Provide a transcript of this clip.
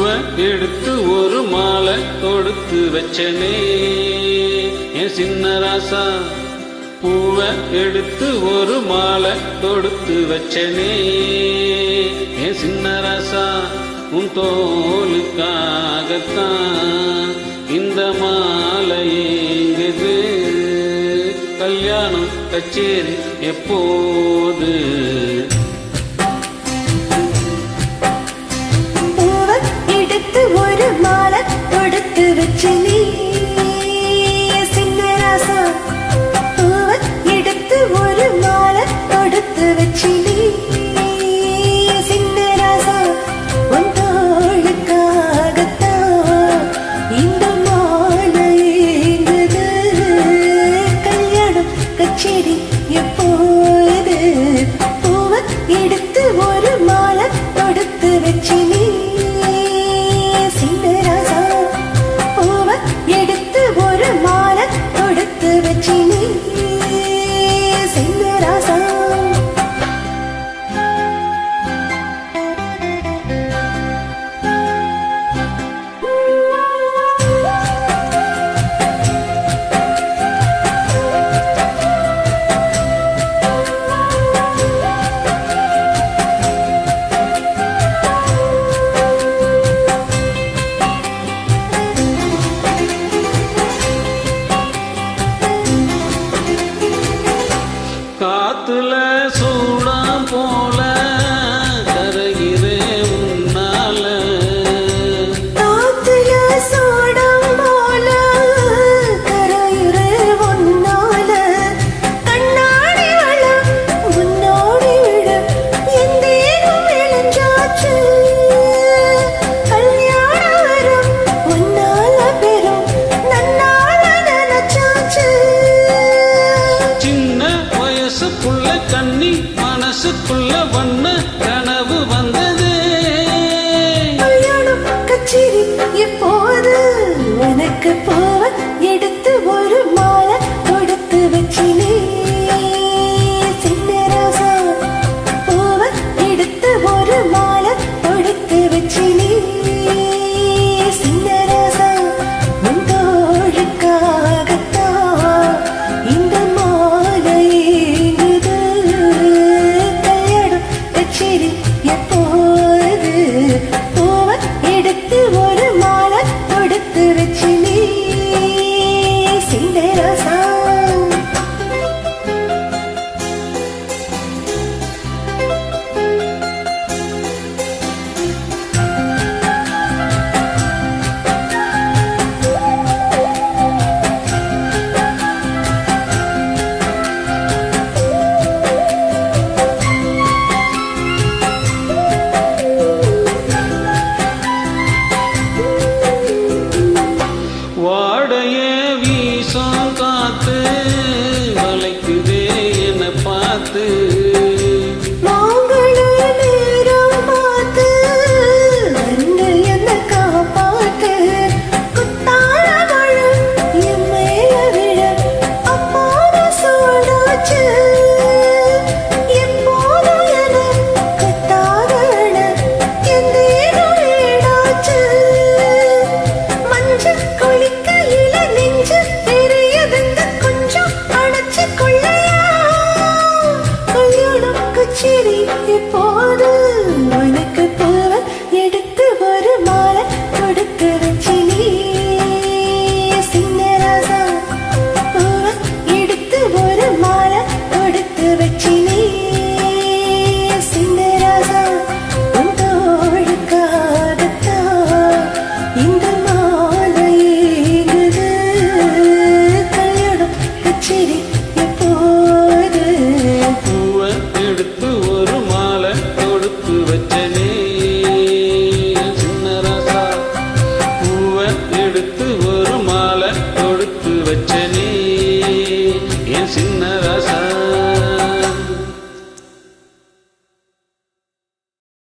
பூவை எடுத்து ஒரு மாலை தொடுத்து வச்சனே என் சின்ன ராசா. பூவை எடுத்து ஒரு மாலை தொடுத்து வச்சனே என் சின்ன ராசா. உன் தோலுக்காகத்தான் இந்த மாலை ஏங்குது. கல்யாணம் கச்சேரி எப்போது? ஒரு மாலை தொடுத்து வச்சு நீ சின்ன ராசா. பூவை எடுத்து ஒரு மாலை தொடுத்து வச்சு நீ சின்ன ராசா. உன் தோளுக்காகத்தான் இந்த மாலை ஏங்குது. கல்யாணம் கச்சேரி எப்போது? பூவை எடுத்து ஒரு மாலை தொடுத்து வச்சு நீ காத்துல சூடாம் போல கரையிறே உன்னால. காத்துல சூடாம் போல கரையிறே உன்னால. கண்ணாடி வளம் முன்னாடி விழ என் தேகம் இழந்தாச்சு. கல்யாண வரம் உன்னால பெரும் நன்னால நினைச்சாச்சு. சின்ன வயசுக்குள்ள கண்ணி மனசுக்குள்ள வண்ண கனவு வந்தது. கல்யாணம் கச்சேரி எப்போது? உனக்கு பூவை எடுத்து ஒரு மாலை தொடுத்து வச்சினே சின்ன ராசா. பூவை எடுத்து ஒரு மாலை தொடுத்து வச்சினே சின்ன ராசா. உன் தோளுக்காகத்தான் இந்த மாலை ஏங்குது. கல்யாணம் கச்சேரி எப்போது? பூவை எடுத்து ஒரு மாலை தொடுத்து வச்சு நீ சின்ன ராசா. வாடைய வீசும் காத்து வளைக்குதே என்ன பார்த்து. மாங்கள நேரம் பார்த்து வந்து என்ன காப்பாத்து. குத்தால மழை என் மேல விழ அப்போது சூடாச்சு. எப்போதும் என குத்தாதன என் தேகம் ஈடாச்சு. மஞ்சள் குளிக்கையில நெஞ்சு பெரியதுங்க கொஞ்சம் அணைச்சு கொள்ளையா. கல்யாணம் கச்சேரி எப்போது? உனக்கு பூவை எடுத்து ஒரு மாலை தொடுத்து வச்சு நீ சின்ன ராசா. பூவை எடுத்து ஒரு மாலை தொடுத்து வச்சு நீ சின்ன ராசா. உன் தோளுக்காகத்தான் இந்த மாலை ஏங்குது. கல்யாணம் கச்சேரி எப்போது? பூவை எடுத்து ஒரு மாலை தொடுத்து வச்சனே சின்ன ராசா. பூவை எடுத்து